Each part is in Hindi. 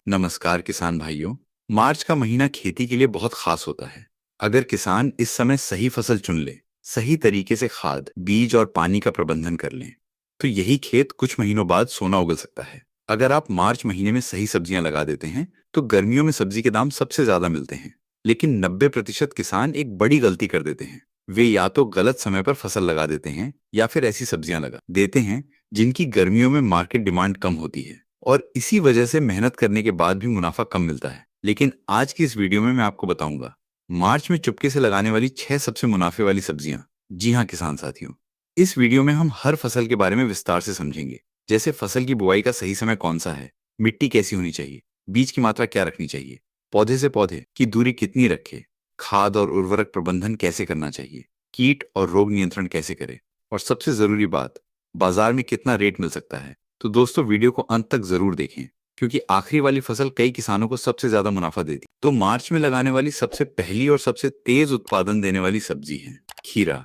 नमस्कार किसान भाइयों। मार्च का महीना खेती के लिए बहुत खास होता है। अगर किसान इस समय सही फसल चुन ले, सही तरीके से खाद, बीज और पानी का प्रबंधन कर लें, तो यही खेत कुछ महीनों बाद सोना उगल सकता है। अगर आप मार्च महीने में सही सब्जियां लगा देते हैं, तो गर्मियों में सब्जी के दाम सबसे ज्यादा मिलते हैं। लेकिन 90% किसान एक बड़ी गलती कर देते हैं। वे या तो गलत समय पर फसल लगा देते हैं या फिर ऐसी सब्जियां लगा देते हैं जिनकी गर्मियों में मार्केट डिमांड कम होती है, और इसी वजह से मेहनत करने के बाद भी मुनाफा कम मिलता है। लेकिन आज की इस वीडियो में मैं आपको बताऊंगा मार्च में चुपके से लगाने वाली 6 सबसे मुनाफे वाली सब्जियां। जी हाँ किसान साथियों, इस वीडियो में हम हर फसल के बारे में विस्तार से समझेंगे। जैसे फसल की बुआई का सही समय कौन सा है, मिट्टी कैसी होनी चाहिए, बीज की मात्रा क्या रखनी चाहिए, पौधे से पौधे की दूरी कितनी रखे, खाद और उर्वरक प्रबंधन कैसे करना चाहिए, कीट और रोग नियंत्रण कैसे करें, और सबसे जरूरी बात, बाजार में कितना रेट मिल सकता है। तो दोस्तों वीडियो को अंत तक जरूर देखें, क्योंकि आखिरी वाली फसल कई किसानों को सबसे ज्यादा मुनाफा देती। तो मार्च में लगाने वाली सबसे पहली और सबसे तेज उत्पादन देने वाली सब्जी है खीरा।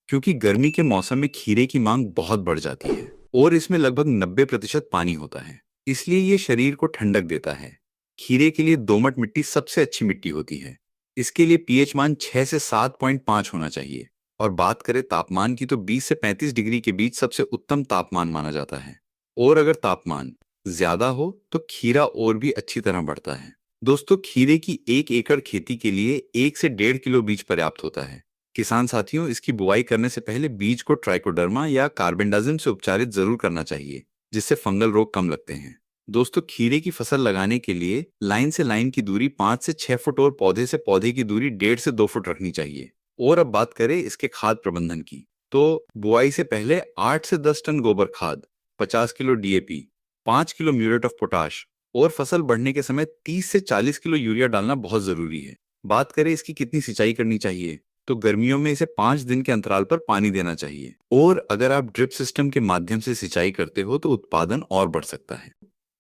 क्योंकि गर्मी के मौसम में खीरे की मांग बहुत बढ़ जाती है और इसमें लगभग 90% पानी होता है, इसलिए ये शरीर को ठंडक देता है। खीरे के लिए दोमट मिट्टी सबसे अच्छी मिट्टी होती है। इसके लिए पीएच मान 6 से 7.5 होना चाहिए। और बात करें तापमान की, तो 20 से 35 डिग्री के बीच सबसे उत्तम तापमान माना जाता है। और अगर तापमान ज्यादा हो तो खीरा और भी अच्छी तरह बढ़ता है। दोस्तों खीरे की 1 एकड़ खेती के लिए 1 से 1.5 किलो बीज पर्याप्त होता है। किसान साथियों, इसकी बुआई करने से पहले बीज को ट्राइकोडर्मा या कार्बेंडाजिम से उपचारित जरूर करना चाहिए, जिससे फंगल रोग कम लगते हैं। दोस्तों खीरे की फसल लगाने के लिए लाइन से लाइन की दूरी 5 से 6 फुट और पौधे से पौधे की दूरी 1.5 से 2 फुट रखनी चाहिए। और अब बात करें इसके खाद प्रबंधन की, तो बुआई से पहले 8 से 10 टन गोबर खाद, 50 kilo DAP, 5 kilo muriate of potash और फसल बढ़ने के समय 30 से 40 किलो यूरिया डालना बहुत जरूरी है। बात करें इसकी कितनी सिंचाई करनी चाहिए, तो गर्मियों में इसे 5 दिन के अंतराल पर पानी देना चाहिए। और अगर आप ड्रिप सिस्टम के माध्यम से सिंचाई करते हो तो उत्पादन और बढ़ सकता है।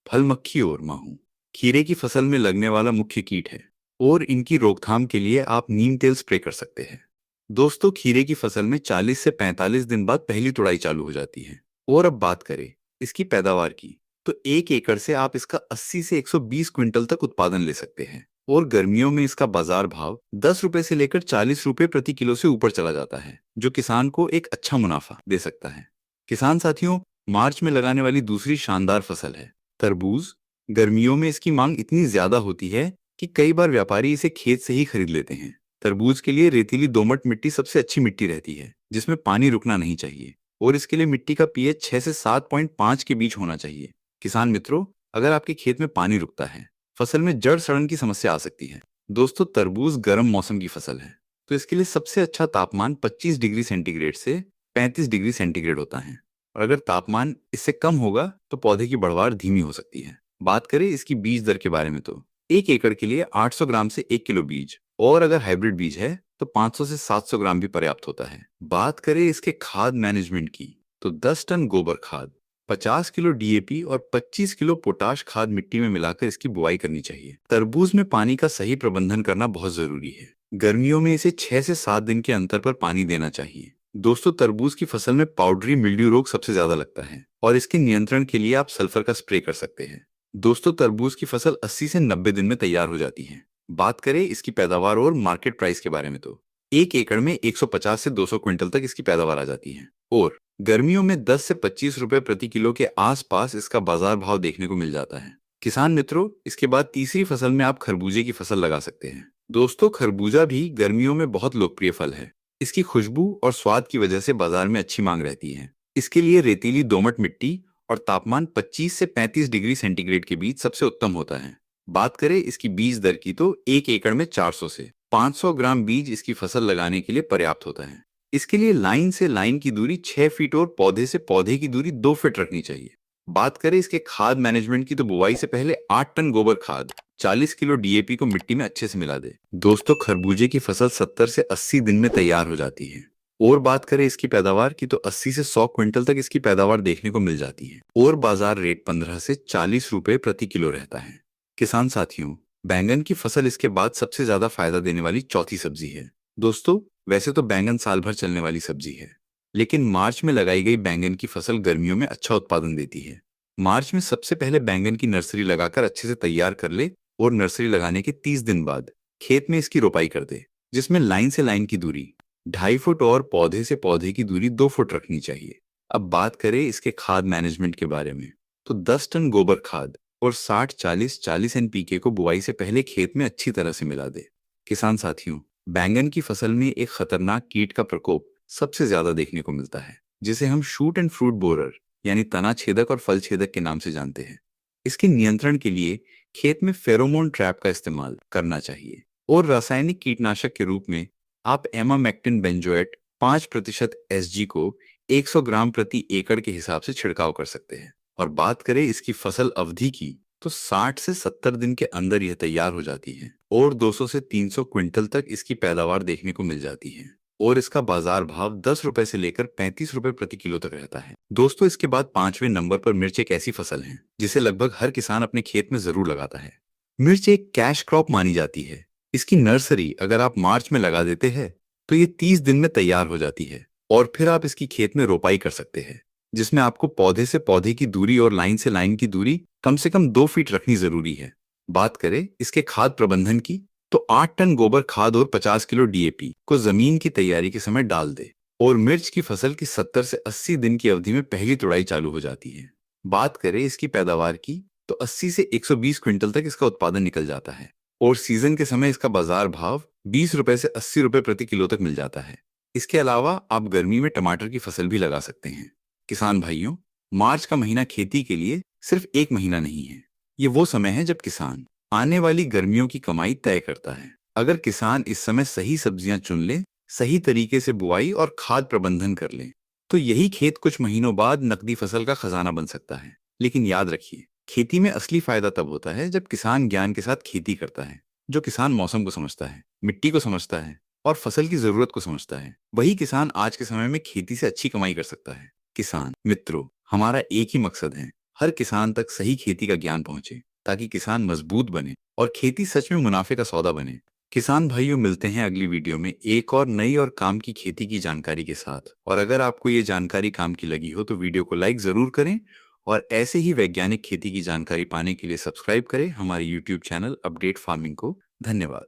फल मक्खी और माहू खीरे की फसल में लगने वाला मुख्य कीट है, और इनकी रोकथाम के लिए आप नीम तेल स्प्रे कर सकते हैं। दोस्तों खीरे की फसल में 40 से 45 दिन बाद पहली तुड़ाई चालू हो जाती है। और अब बात करें इसकी पैदावार की, तो 1 एकड़ से आप इसका 80 से 120 क्विंटल तक उत्पादन ले सकते हैं। और गर्मियों में इसका बाजार भाव 10 रुपए से लेकर 40 रुपए प्रति किलो से ऊपर चला जाता है, जो किसान को एक अच्छा मुनाफा दे सकता है। किसान साथियों, मार्च में लगाने वाली दूसरी शानदार फसल है तरबूज। गर्मियों में इसकी मांग इतनी ज्यादा होती है कि कई बार व्यापारी इसे खेत से ही खरीद लेते हैं। तरबूज के लिए रेतीली दोमट मिट्टी सबसे अच्छी मिट्टी रहती है, जिसमें पानी रुकना नहीं चाहिए। और इसके लिए मिट्टी का पीएच 6 से 7.5 के बीच होना चाहिए। किसान मित्रों, अगर आपके खेत में पानी रुकता है, फसल में जड़ सड़न की समस्या आ सकती है। दोस्तों तरबूज गर्म मौसम की फसल है, तो इसके लिए सबसे अच्छा तापमान 25 डिग्री सेंटीग्रेड से 35 डिग्री सेंटीग्रेड होता है। और अगर तापमान इससे कम होगा तो पौधे की बढ़वार धीमी हो सकती है। बात करें इसकी बीज दर के बारे में, तो 1 एकड़ के लिए 800 ग्राम से 1 किलो बीज, और अगर हाइब्रिड बीज है तो 500 से 700 ग्राम भी पर्याप्त होता है। बात करें इसके खाद मैनेजमेंट की, तो 10 टन गोबर खाद, 50 किलो डीएपी और 25 किलो पोटाश खाद मिट्टी में मिलाकर इसकी बुआई करनी चाहिए। तरबूज में पानी का सही प्रबंधन करना बहुत जरूरी है। गर्मियों में इसे 6 से 7 दिन के अंतर पर पानी देना चाहिए। दोस्तों तरबूज की फसल में पाउडरी मिल्ड्यू रोग सबसे ज्यादा लगता है, और इसके नियंत्रण के लिए आप सल्फर का स्प्रे कर सकते हैं। दोस्तों तरबूज की फसल 80 से 90 दिन में तैयार हो जाती है। बात करें इसकी पैदावार और मार्केट प्राइस के बारे में, तो 1 एकड़ में 150 से 200 क्विंटल तक इसकी पैदावार आ जाती है। और गर्मियों में 10 से 25 रुपए प्रति किलो के आसपास इसका बाजार भाव देखने को मिल जाता है। किसान मित्रों, इसके बाद तीसरी फसल में आप खरबूजे की फसल लगा सकते हैं। दोस्तों खरबूजा भी गर्मियों में बहुत लोकप्रिय फल है। इसकी खुशबू और स्वाद की वजह से बाजार में अच्छी मांग रहती है। इसके लिए रेतीली दोमट मिट्टी और तापमान 25 से 35 डिग्री सेंटीग्रेड के बीच सबसे उत्तम होता है। बात करें इसकी बीज दर की, तो 1 एकड़ में 400 से 500 ग्राम बीज इसकी फसल लगाने के लिए पर्याप्त होता है। इसके लिए लाइन से लाइन की दूरी 6 फीट और पौधे से पौधे की दूरी 2 फीट रखनी चाहिए। बात करें इसके खाद मैनेजमेंट की, तो बुआई से पहले 8 टन गोबर खाद, 40 किलो डीएपी को मिट्टी में अच्छे से मिला दे। दोस्तों खरबूजे की फसल 70 से 80 दिन में तैयार हो जाती है। और बात करें इसकी पैदावार की, तो 80 से 100 क्विंटल तक इसकी पैदावार देखने को मिल जाती है। और बाजार रेट 15 से 40 रुपए प्रति किलो रहता है। किसान साथियों, बैंगन की फसल इसके बाद सबसे ज्यादा फायदा देने वाली चौथी सब्जी है। दोस्तों वैसे तो बैंगन साल भर चलने वाली सब्जी है, लेकिन मार्च में लगाई गई बैंगन की फसल गर्मियों में अच्छा उत्पादन देती है। मार्च में सबसे पहले बैंगन की नर्सरी लगाकर अच्छे से तैयार कर ले और नर्सरी लगाने के 30 दिन बाद खेत में इसकी रोपाई कर दे, जिसमें लाइन से लाइन की दूरी 2.5 फुट और पौधे से पौधे की दूरी 2 फुट रखनी चाहिए। अब बात करें इसके खाद मैनेजमेंट के बारे में, तो 10 टन गोबर खाद और 60-40-40 एनपीके को बुआई से पहले खेत में अच्छी तरह से मिला दे। किसान साथियों, बैंगन की फसल में एक खतरनाक कीट का प्रकोप सबसे ज्यादा देखने को मिलता है, जिसे हम शूट एंड फ्रूट बोरर यानी तना छेदक और फल छेदक के नाम से जानते हैं। इसके नियंत्रण के लिए खेत में फेरोमोन ट्रैप का इस्तेमाल करना चाहिए और रासायनिक कीटनाशक के रूप में आप एमामेक्टिन बेंजोएट 5% एसजी को 100 ग्राम प्रति एकड़ के हिसाब से छिड़काव कर सकते हैं। और बात करें इसकी फसल अवधि की, तो 60 से 70 दिन के अंदर यह तैयार हो जाती है और 200 से 300 क्विंटल तक इसकी पैदावार देखने को मिल जाती है और इसका बाजार भाव 10 रुपए से लेकर 35 रुपए प्रति किलो तक रहता है। दोस्तों, इसके बाद 5वें नंबर पर मिर्च एक ऐसी फसल है जिसे लगभग हर किसान अपने खेत में जरूर लगाता है। मिर्च एक कैश क्रॉप मानी जाती है। इसकी नर्सरी अगर आप मार्च में लगा देते हैं तो ये 30 दिन में तैयार हो जाती है और फिर आप इसकी खेत में रोपाई कर सकते हैं, जिसमें आपको पौधे से पौधे की दूरी और लाइन से लाइन की दूरी कम से कम 2 फीट रखनी जरूरी है। बात करें इसके खाद प्रबंधन की, तो 8 टन गोबर खाद और 50 किलो डीएपी को जमीन की तैयारी के समय डाल दे और मिर्च की फसल की 70 से 80 दिन की अवधि में पहली तुड़ाई चालू हो जाती है। बात करें इसकी पैदावार की, तो 80 से 120 क्विंटल तक इसका उत्पादन निकल जाता है और सीजन के समय इसका बाजार भाव 20 रुपए से 80 रुपए प्रति किलो तक मिल जाता है। इसके अलावा आप गर्मी में टमाटर की फसल भी लगा सकते हैं। किसान भाइयों, मार्च का महीना खेती के लिए सिर्फ एक महीना नहीं है, ये वो समय है जब किसान आने वाली गर्मियों की कमाई तय करता है। अगर किसान इस समय सही सब्जियां चुन ले, सही तरीके से बुआई और खाद प्रबंधन कर ले, तो यही खेत कुछ महीनों बाद नकदी फसल का खजाना बन सकता है। लेकिन याद रखिए, खेती में असली फायदा तब होता है जब किसान ज्ञान के साथ खेती करता है। जो किसान मौसम को समझता है, मिट्टी को समझता है और फसल की जरूरत को समझता है, वही किसान आज के समय में खेती से अच्छी कमाई कर सकता है। किसान मित्रों, हमारा एक ही मकसद है, हर किसान तक सही खेती का ज्ञान पहुंचे ताकि किसान मजबूत बने और खेती सच में मुनाफे का सौदा बने। किसान भाइयों, मिलते हैं अगली वीडियो में एक और नई और काम की खेती की जानकारी के साथ। और अगर आपको ये जानकारी काम की लगी हो तो वीडियो को लाइक जरूर करें और ऐसे ही वैज्ञानिक खेती की जानकारी पाने के लिए सब्सक्राइब करें हमारे YouTube चैनल अपडेट फार्मिंग को। धन्यवाद।